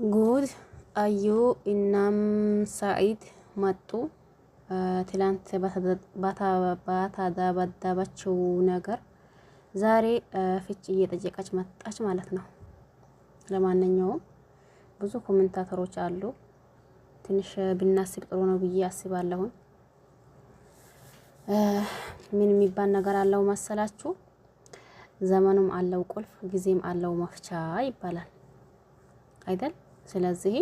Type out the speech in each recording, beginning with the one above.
ጉድ አዩ እናም ሰኢድ መጡ። ትላንት ባታዳበደበችው ነገር ዛሬ ፍች እየጠየቀች መጣች ማለት ነው። ለማንኛውም ብዙ ኮሜንታተሮች አሉ። ትንሽ ብናስብ ጥሩ ነው ብዬ አስባለሁ። ምን የሚባል ነገር አለው መሰላችሁ? ዘመኑም አለው ቁልፍ ጊዜም አለው መፍቻ ይባላል አይደል? ስለዚህ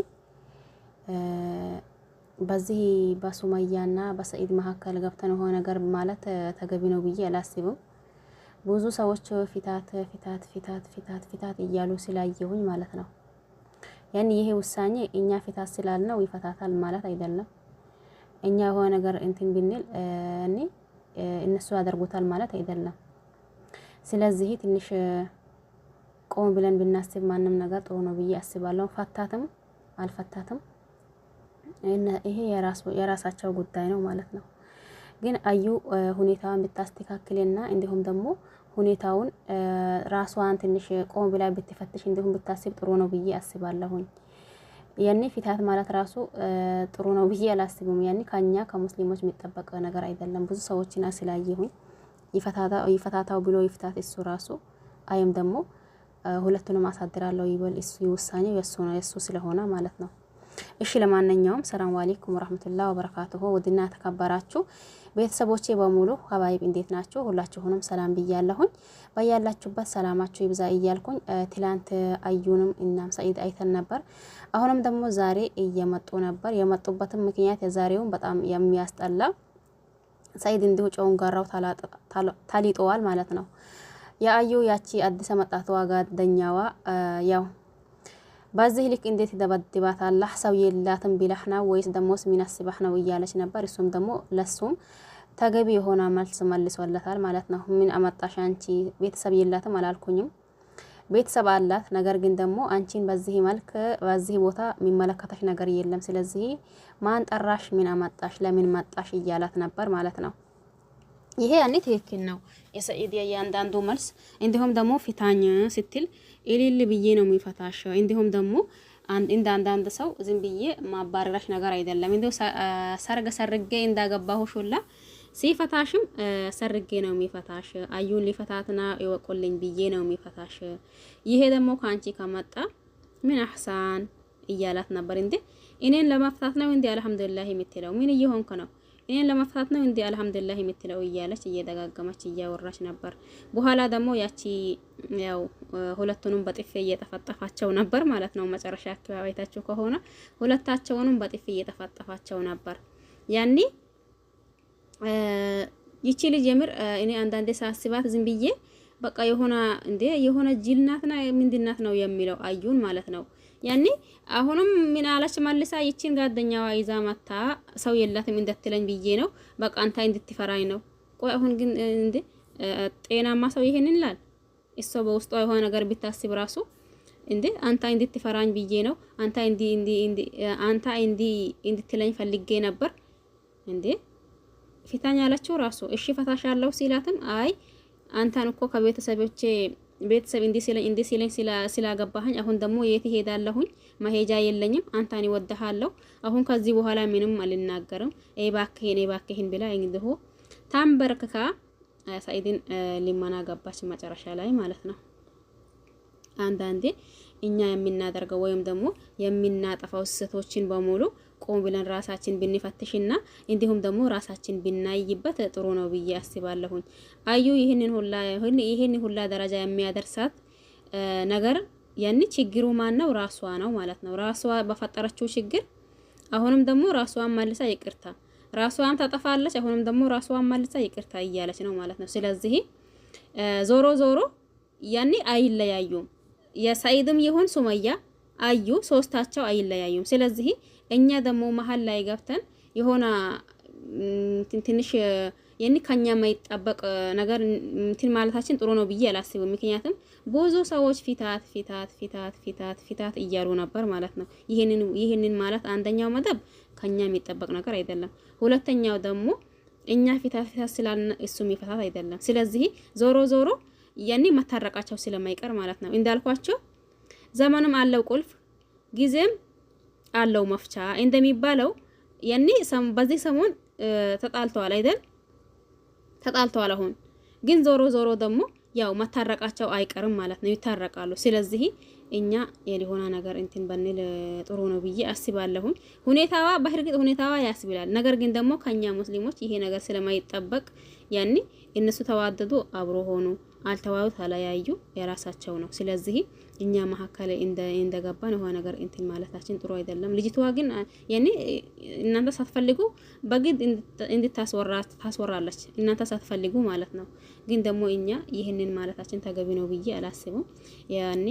በዚህ በሱመያና በሰኢድ መካከል ገብተን ሆነ ነገር ማለት ተገቢ ነው ብዬ አላስብም። ብዙ ሰዎች ፊታት እያሉ ስላየሁኝ ማለት ነው። ያን ይሄ ውሳኔ እኛ ፊታት ስላልነው ይፈታታል ማለት አይደለም። እኛ የሆነ ነገር እንትን ብንል እነሱ ያደርጉታል ማለት አይደለም። ስለዚህ ትንሽ ቆም ብለን ብናስብ ማንም ነገር ጥሩ ነው ብዬ አስባለሁ። ፈታትም አልፈታትም ይሄ የራሳቸው ጉዳይ ነው ማለት ነው። ግን አዩ ሁኔታውን ብታስተካክልና እንዲሁም ደግሞ ሁኔታውን ራሷን ትንሽ ቆም ብላ ብትፈትሽ እንዲሁም ብታስብ ጥሩ ነው ብዬ አስባለሁኝ። ያኔ ፊታት ማለት ራሱ ጥሩ ነው ብዬ አላስብም። ያኔ ከኛ ከሙስሊሞች የሚጠበቅ ነገር አይደለም። ብዙ ሰዎችና ስላየሁኝ ይፈታታው ብሎ ይፍታት እሱ ራሱ አይም ደግሞ ሁለቱንም አሳድራለሁ ይበል እሱ ውሳኔው የሱ ስለሆነ ማለት ነው። እሺ ለማንኛውም ሰላም አለይኩም ወራህመቱላሂ ወበረካቱሁ። ወድና ተከበራችሁ ቤተሰቦቼ በሙሉ ሀባይብ እንዴት ናችሁ? ሁላችሁንም ሰላም ብያለሁኝ። በያላችሁበት ሰላማችሁ ይብዛ እያልኩኝ ትላንት አዩንም እናም ሰኢድ አይተን ነበር። አሁንም ደግሞ ዛሬ እየመጡ ነበር። የመጡበትም ምክንያት የዛሬውን በጣም የሚያስጠላ ሰኢድ እንዲሁ ጨንጓራው ታሊጠዋል ማለት ነው። የአዩ ያቺ አዲስ መጣቷ ጓደኛዋ ያው በዚህ ልክ እንዴት ይደበድባታለህ? ሰው የላትም ቢላህ ነው ወይስ ደሞስ ምን አስባህ ነው እያለች ነበር። እሱም ደግሞ ለሱም ተገቢ የሆነ መልስ መልሶለታል ማለት ነው። ምን አመጣሽ አንቺ? ቤተሰብ የላትም አላልኩኝም፣ ቤተሰብ አላት። ነገር ግን ደግሞ አንቺን በዚህ መልክ በዚህ ቦታ የሚመለከተሽ ነገር የለም። ስለዚህ ማን ጠራሽ? ምን አመጣሽ? ለምን መጣሽ? እያላት ነበር ማለት ነው። ይሄ ያኔ ትክክል ነው የሰኢድ ያንዳንዱ መልስ። እንዲሁም ደግሞ ፊታኝ ስትል ኢሊል ብዬ ነው የሚፈታሽ። እንዲሁም ደግሞ አንዳንድ ሰው ዝም ብዬ ማባረራሽ ነገር አይደለም። እንዲሁ ሰርጌ እንዳገባሁሽ ሁላ ሲፈታሽም ሰርጌ ነው የሚፈታሽ። አዩን ሊፈታትና ይወቁልኝ ብዬ ነው የሚፈታሽ። ይሄ ደግሞ ካንቺ ከመጣ ምን አህሳን እያላት ነበር። እንዴ እኔን ለመፍታት ነው እንዴ አልሐምዱሊላህ የምትለው? ምን እየሆንክ ነው? እኔን ለመፍታት ነው እንዴ አልሐምዱሊላህ የምትለው? እያለች እየደጋገመች እያወራች ነበር። በኋላ ደግሞ ያቺ ያው ሁለቱንም በጥፊ እየጠፈጠፋቸው ነበር ማለት ነው። መጨረሻ አካባቢ አይታችሁ ከሆነ ሁለታቸውንም በጥፊ እየጠፈጠፋቸው ነበር። ያኔ ይቺ ልጅ የምር እኔ አንዳንዴ ሳስባት ዝም ብዬ በቃ የሆነ ጅልናትና ምንድናት ነው የሚለው አዩን ማለት ነው። ያኔ አሁንም ምን አለች መልሳ ይቺን ጓደኛዋ ይዛ መታ ሰው የላትም እንደትለኝ ብዬ ነው በቃ አንተ እንድትፈራኝ ነው። ቆይ አሁን ግን እንዴ ጤናማ ሰው ይሄንን ይላል? እሷ በውስጧ የሆነ ነገር ቢታስብ ራሱ እንዴ አንተ እንድትፈራኝ ብዬ ነው አንተ እንድትለኝ ፈልጌ ነበር እንዴ ፊታኛ ያለችው ራሱ እሺ ፈታሻለሁ ሲላትም አይ አንተን እኮ ከቤተሰቦቼ ቤተሰብ እንዲ ሲለኝ ስላገባህኝ አሁን ደግሞ የት ሄዳለሁኝ? መሄጃ የለኝም። አንተን ይወደሃለሁ። አሁን ከዚህ በኋላ ምንም አልናገርም። እባክህን ብላ እንግዲህ ታንበርክካ ሰኢድን ሊመና ገባች መጨረሻ ላይ ማለት ነው። አንዳንዴ እኛ የምናደርገው ወይም ደግሞ የምናጠፋው ስህተቶችን በሙሉ ቆም ብለን ራሳችን ብንፈትሽና እንዲሁም ደግሞ ራሳችን ብናይበት ጥሩ ነው ብዬ አስባለሁኝ። አዩ ይሄንን ሁላ ደረጃ የሚያደርሳት ነገር ያኔ ችግሩ ማን ነው? ራሷ ነው ማለት ነው። ራሷ በፈጠረችው ችግር አሁንም ደግሞ ራሷን መልሳ ይቅርታ፣ ራሷን ታጠፋለች። አሁንም ደግሞ ራሷን መልሳ ይቅርታ እያለች ነው ማለት ነው። ስለዚህ ዞሮ ያኔ አይለያዩም። የሰኢድም ይሁን ሱመያ አዩ ሶስታቸው አይለያዩም። ስለዚህ እኛ ደግሞ መሀል ላይ ገብተን የሆነ ትንሽ ከኛ የማይጣበቅ ነገር እንትን ማለታችን ጥሩ ነው ብዬ አላስብም። ምክንያቱም ብዙ ሰዎች ፊታት እያሉ ነበር ማለት ነው። ይሄንን ማለት አንደኛው መደብ ከኛ የሚጠበቅ ነገር አይደለም። ሁለተኛው ደግሞ እኛ ፊታት ስላልን እሱ የሚፈታት አይደለም። ስለዚህ ዞሮ መታረቃቸው ስለማይቀር ማለት ነው። እንዳልኳቸው ዘመኑም አለው ቁልፍ ጊዜም አለው መፍቻ እንደሚባለው ያኔ በዚህ ሰሞን ተጣልተዋል አይደል? ተጣልተዋል። አሁን ግን ዞሮ ዞሮ ደግሞ ያው መታረቃቸው አይቀርም ማለት ነው፣ ይታረቃሉ። ስለዚህ እኛ የሊሆና ነገር እንትን በንል ጥሩ ነው ብዬ አስባለሁኝ። ሁኔታዋ በእርግጥ ሁኔታዋ ያስብላል። ነገር ግን ደግሞ ከኛ ሙስሊሞች ይሄ ነገር ስለማይጠበቅ ያኔ እነሱ ተዋደዱ አብሮ ሆኑ፣ አልተዋዱ ተለያዩ፣ የራሳቸው ነው። ስለዚህ እኛ መሀከለ እንደገባን የሆነ ነገር እንትን ማለታችን ጥሩ አይደለም። ልጅቷ ግን ያኔ እናንተ ሳትፈልጉ በግድ ታስወራለች፣ እናንተ ሳትፈልጉ ማለት ነው። ግን ደግሞ እኛ ይህንን ማለታችን ተገቢ ነው ብዬ አላስብም። ያኔ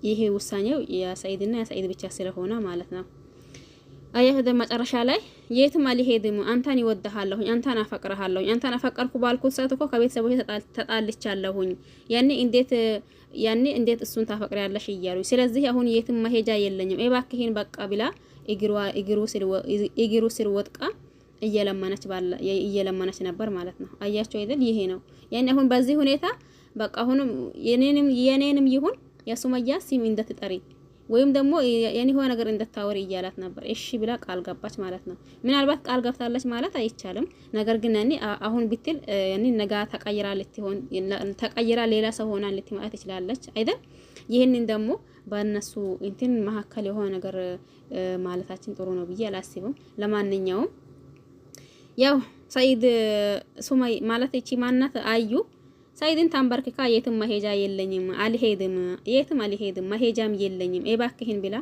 ይሄ ውሳኔው የሰኢድና የሰኢድ ብቻ ስለሆነ ማለት ነው። አያህ መጨረሻ ላይ የትም አልሄድም፣ አንተን ይወድሃለሁኝ፣ አንተን አፈቅርሃለሁኝ፣ አንተን አፈቀርኩ ባልኩት ሰዓት እኮ ከቤተሰቦቼ ተጣልቻለሁኝ። ያኔ እንዴት እሱን ታፈቅሪያለሽ እያሉኝ፣ ስለዚህ አሁን የትም መሄጃ የለኝም እባክህን በቃ ብላ እግሩ ስር ወጥቃ እየለመነች ነበር ማለት ነው። አያቸው አይደል? ይሄ ነው ያኔ አሁን በዚህ ሁኔታ በቃ አሁንም የኔንም ይሁን የሱመያ ሲም እንደትጠሪ ወይም ደግሞ የኔ ሆነ ነገር እንደታወሪ እያላት ነበር። እሺ ብላ ቃል ገባች ማለት ነው። ምናልባት ቃል ገብታለች ማለት አይቻልም። ነገር ግን ያኔ አሁን ብትል ያኔ ነገ ተቀይራ ሌላ ሰው ሆና ልትመጣ ትችላለች አይደል? ይሄንን ደግሞ በእነሱ እንትን መሀከል የሆነ ነገር ማለታችን ጥሩ ነው ብዬ አላስብም። ለማንኛውም ያው ሰኢድ ሱመይ ማለት እቺ ማናት አዩ ሰኢድን ታንበርክካ የትም መሄጃ የለኝም፣ አልሄድም፣ የትም አልሄድም፣ መሄጃም የለኝም እባክህን ብላ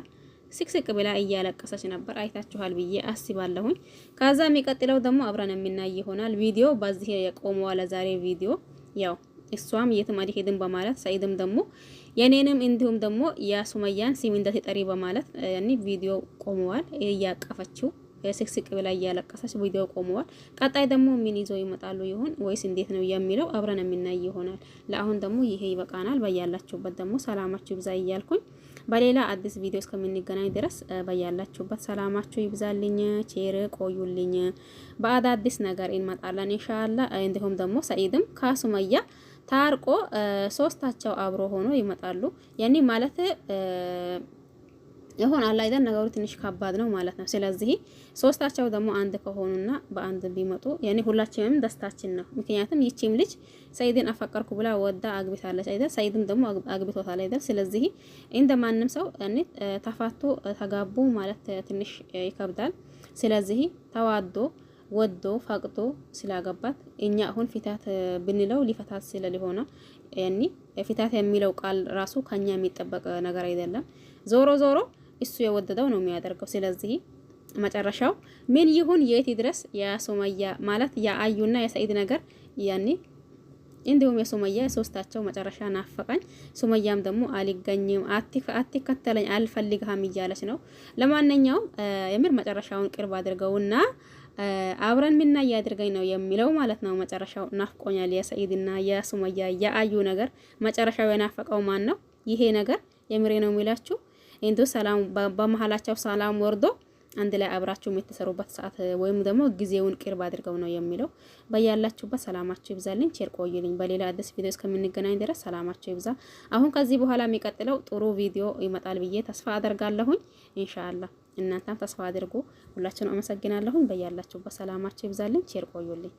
ስቅስቅ ብላ እያለቀሰች ነበር። አይታችኋል ብዬ አስባለሁኝ። ከዛ የሚቀጥለው ደግሞ አብረን የምናይ ይሆናል። ቪዲዮ በዚህ የቆመው ለዛሬ ቪዲዮ ያው እሷም የትም አልሄድም በማለት ሰኢድም ደግሞ የኔንም እንዲሁም ደግሞ የሱመያን ሲም እንደተጠሪ በማለት ያኒ ቪዲዮ ቆመዋል። እያቀፈችው ስቅስቅ ብላ እያለቀሰች ቪዲዮ ቆመዋል። ቀጣይ ደግሞ ምን ይዘው ይመጣሉ ይሆን ወይስ እንዴት ነው የሚለው አብረን የምናይ ይሆናል። ለአሁን ደግሞ ይሄ ይበቃናል። በያላችሁበት ደግሞ ሰላማችሁ ይብዛ እያልኩኝ በሌላ አዲስ ቪዲዮ እስከምንገናኝ ድረስ በያላችሁበት ሰላማችሁ ይብዛልኝ። ቼር ቆዩልኝ። በአዳዲስ ነገር እንመጣለን ኢንሻአላህ። እንዲሁም ደግሞ ሰኢድም ከሱመያ ታርቆ ሶስታቸው አብሮ ሆኖ ይመጣሉ። ያኔ ማለት ይሁን አላ አይደል? ነገሩ ትንሽ ከባድ ነው ማለት ነው። ስለዚህ ሶስታቸው ደግሞ አንድ ከሆኑና በአንድ ቢመጡ ያኔ ሁላችንም ደስታችን ነው። ምክንያቱም ይቺም ልጅ ሰኢድን አፈቀርኩ ብላ ወዳ አግብታለች አይደል? ሰኢድም ደግሞ አግብቶታል አይደል? ስለዚህ እንደማንም ሰው ያኔ ተፋቶ ተጋቡ ማለት ትንሽ ይከብዳል። ስለዚህ ተዋዶ ወዶ ፈቅዶ ስላገባት እኛ አሁን ፊታት ብንለው ሊፈታት ስለሊሆነ ያኔ ፊታት የሚለው ቃል ራሱ ከኛ የሚጠበቅ ነገር አይደለም። ዞሮ ዞሮ እሱ የወደደው ነው የሚያደርገው። ስለዚህ መጨረሻው ምን ይሁን የት ድረስ የሱመያ ማለት የአዩና የሰኢድ ነገር ያኔ እንዲሁም የሱመያ ሶስታቸው መጨረሻ ናፈቀኝ። ሱመያም ደግሞ አልገኝም አትከተለኝ አልፈልግህም እያለች ነው። ለማንኛውም የምር መጨረሻውን ቅርብ አድርገውና አብረን ምና ያድርገኝ ነው የሚለው ማለት ነው። መጨረሻው ናፍቆኛል። የሰኢድና የሱመያ የአዩ ነገር መጨረሻው የናፈቀው ማን ነው? ይሄ ነገር የምሬ ነው የሚላችሁ እንዶ ሰላም በመሃላቸው ሰላም ወርዶ አንድ ላይ አብራችሁ የምትሰሩበት ሰዓት ወይም ደግሞ ጊዜውን ቅርብ አድርገው ነው የሚለው። በያላችሁበት ሰላማችሁ ይብዛልኝ። ቼር ቆዩልኝ። በሌላ አዲስ ቪዲዮ እስከምንገናኝ ድረስ ሰላማችሁ ይብዛ። አሁን ከዚህ በኋላ የሚቀጥለው ጥሩ ቪዲዮ ይመጣል ብዬ ተስፋ አደርጋለሁኝ ኢንሻአላህ። እናንተም ተስፋ አድርጉ። ሁላችሁንም አመሰግናለሁኝ። በያላችሁበት ሰላማችሁ ይብዛልኝ። ቼር ቆዩልኝ።